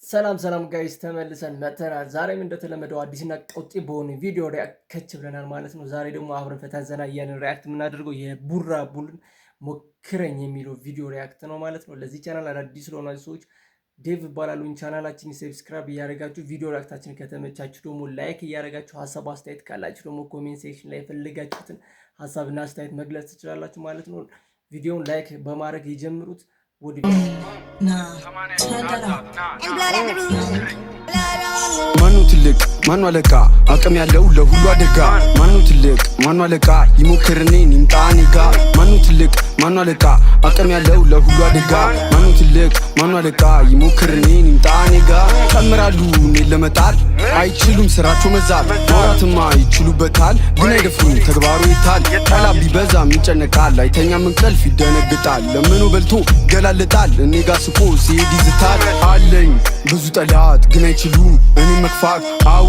ሰላም ጋይስ ተመልሰን መተናል። ዛሬም እንደተለመደው አዲስና ቀውጢ በሆነ ቪዲዮ ሪአክት ብለናል ማለት ነው። ዛሬ ደግሞ አብረን ፈታ ዘና እያልን ሪአክት የምናደርገው የቡራቡልን ሞክረኝ የሚለው ቪዲዮ ሪአክት ነው ማለት ነው። ለዚህ ቻናል አዳዲስ ስለሆናችሁ ሰዎች ዴቭ ይባላሉኝ። ቻናላችንን ሰብስክራይብ እያደረጋችሁ ቪዲዮ ሪአክታችን ከተመቻችሁ ደግሞ ላይክ እያደረጋችሁ ሀሳብ አስተያየት ካላችሁ ደግሞ ኮሜንት ሴክሽን ላይ የፈለጋችሁትን ሀሳብና አስተያየት መግለጽ ትችላላችሁ ማለት ነው። ቪዲዮውን ላይክ በማድረግ ይጀምሩት። ማኑ ትልቅ ማኑ አለቃ አቅም ያለው ለሁሉ አደጋ ማኑ ትልቅ ማኑ አለቃ ይሞክር እኔን ይምጣ እኔ ጋ ማኑ ትልቅ ማኑ አለቃ አቅም ያለው ለሁሉ አደጋ ማኑ ትልቅ ማኑ አለቃ ይሞክር እኔን ይምጣ እኔ ጋ ጨምራሉ እኔን ለመጣል አይችሉም ስራቸው መዛል ማውራትማ ይችሉበታል ግን አይደፍሩም ተግባሩ ይታል ጠላት ቢበዛም ይጨነቃል አይተኛም እንቅልፍ ይደነግጣል ለምኑ በልቶ ገላልጣል እኔ ጋ ስቆ ሲሄድ ይዝታል አለኝ ብዙ ጠላት ግን አይችሉም እኔ መክፋት አው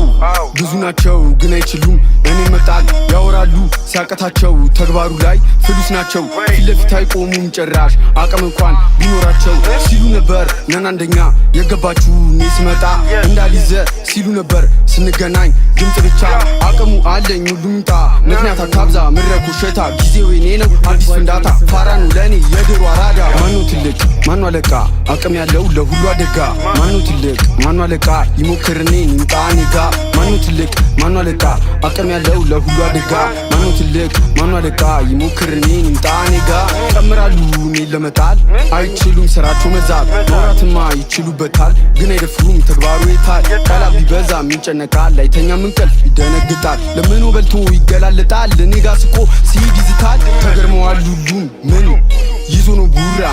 ብዙ ናቸው ግን አይችሉም እኔ መጣል ያወራሉ ሲያቀታቸው ተግባሩ ላይ ፍሉስ ናቸው ፊት ለፊት አይቆሙም ጭራሽ አቅም እንኳን ቢኖራቸው ሲሉ ነበር ነን አንደኛ የገባችሁ እኔ ስመጣ እንዳልይዘ ሲሉ ነበር ስንገናኝ ድምጽ ብቻ አቅሙ አለኝ ሁሉም ይምጣ ምክንያት አታብዛ ምድረኩ ሸታ ጊዜው የኔ ነው አዲስ ፍንዳታ ፋራ ነው ለኔ የድሮ አራዳ ማኑ ትልቅ ማኑ አለቃ አቅም ያለው ለሁሉ አደጋ ማኑ ትልቅ ማኑ አለቃ ይሞክር እኔን ይምጣ እኔ ጋ ማኑ ትልቅ ማኑ አለቃ አቅም ያለው ለሁሉ አደጋ ማኑ ትልቅ ማኑ አለቃ ይሞክር እኔን ይምጣ እኔ ጋ ጨምራሉ እኔን ለመጣል አይችሉም ስራቸው መዛል ማውራትማ ይችሉበታል ግን አይደፍሩም ተግባሩ ይታል ጠላት ቢበዛም ይጨነቃል አይተኛም እንቅልፍ ይደነግጣል ለምኑ በልቶ ይገላልጣል እኔ ጋ ስቆ ሲሄድ ይዝታል ተገርመዋል ሁሉም ምን ይዞ ነው ቡራ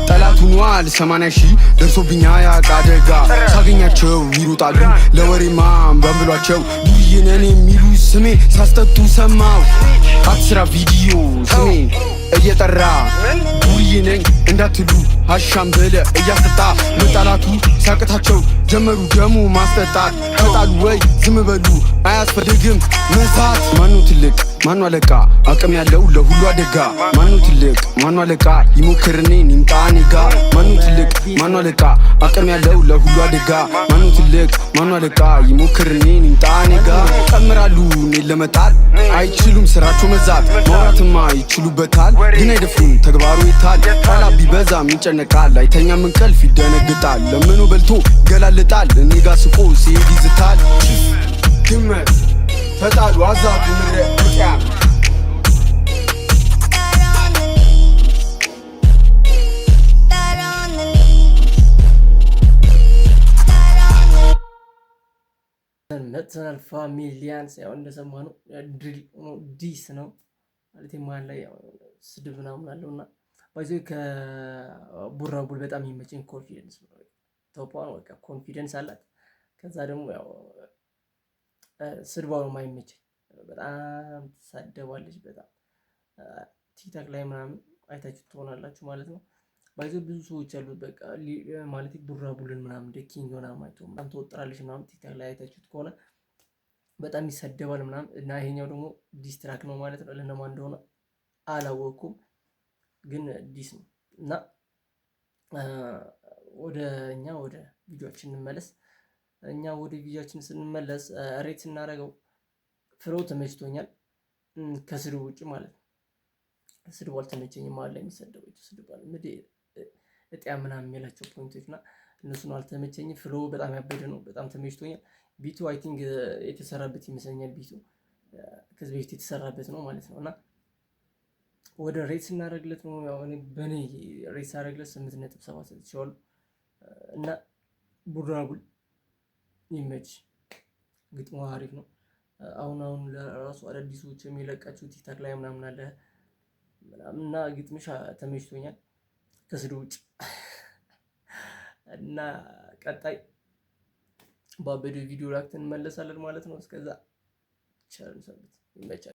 ጠላት ሆኗል 80 ሺህ ደርሶብኛ ያቃ አደጋ ሳገኛቸው ይሮጣሉ ለወሬማ በንብሏቸው ዱርዬ ነን የሚሉ ስሜ ሳስጠጡ ሰማው አትስራ ቪዲዮ ስሜ እየጠራ ዱርዬ ነኝ እንዳትሉ አሻም በለ እያስጠጣ መጣላቱ ሲያቅታቸው ጀመሩ ደሞ ማስጠጣት ከጣሉ ወይ ዝም በሉ አያስፈልግም መሳት ማኑ ትልቅ ማኑ አለቃ አቅም ያለው ለሁሉ አደጋ ማኑ ትልቅ ማኑ አለቃ ይሞክር እኔን ይምጣ እኔ ጋ ማኑ ትልቅ ማኑ አለቃ አቅም ያለው ለሁሉ አደጋ ማኑ ትልቅ ማኑ አለቃ ይሞክር እኔን ይምጣ እኔ ጋ ጨምራሉ እኔን ለመጣል አይችሉም ስራቸው መዛል ማውራትማ ይችሉበታል ግን አይደፍሩም ተግባሩ ይታል ጠላት ቢበዛም ይጨነቃል አይተኛም እንቅልፍ ይደነግጣል ለምኑ በልቶ ገላልጣል እኔ ጋ ስቆ ሲሄድ ይዝታል ድመት ተጣሉ አዛቱ ምድረ ውቅያ መተናል ፋሚሊያንስ ያው እንደሰማነው ድሪል ዲስ ነው ማለት ማን ላይ ያው ስድብ ምናምን አለውና ባይዘው ከቡራቡል በጣም ይመቸኝ ኮንፊደንስ ነው ተውቋን በቃ ኮንፊደንስ አላት ከዛ ደግሞ ያው ስድባው ነው የማይመቸኝ በጣም ተሳደባለች በጣም ቲክታክ ላይ ምናምን አይታችሁ ትሆናላችሁ ማለት ነው ባይዘው ብዙ ሰዎች አሉ በቃ ማለት ቡራቡልን ምናምን እንደ ኪንግ ምናምን አይቶ ምናምን ተወጥራለች ምናምን ቲክታክ ላይ አይታችሁት ከሆነ በጣም ይሰደባል ምናምን እና ይሄኛው ደግሞ ዲስትራክ ነው ማለት ነው ለነማን እንደሆነ አላወኩም ግን ዲስ ነው እና ወደ ቪዲዮአችን እንመለስ እኛ ወደ ቪዲዮአችን ስንመለስ ሬት ስናደርገው ፍሎ ተመችቶኛል ከስድብ ውጪ ማለት ነው ስድብ አልተመቸኝም ማለት ላይ የሚሰደበው ስድብ አለ እጥያ ምናምን የሚላቸው ፖይንቶችና እነሱን አልተመቸኝም ፍሎ በጣም ያበደ ነው በጣም ተመችቶኛል ቢቱ አይ ቲንክ የተሰራበት ይመስለኛል ቢቱ ከዚህ በፊት የተሰራበት ነው ማለት ነውና ወደ ሬት ስናደርግለት ነው ያው በኔ ሬት ሳደርግለት 8.7 ሰጥቼዋለሁ እና ቡራቡል ይመች ግጥሙ አሪፍ ነው አሁን ለራሱ አዳዲሶች የሚለቃቸው ቲክታክ ላይ ምናምን አለ እና ግጥምሽ ተመችቶኛል ከስድብ ውጭ እና ቀጣይ ባበደ ቪዲዮ ሪአክት እንመለሳለን ማለት ነው እስከዛ ቻው ሰንብት ይመቻል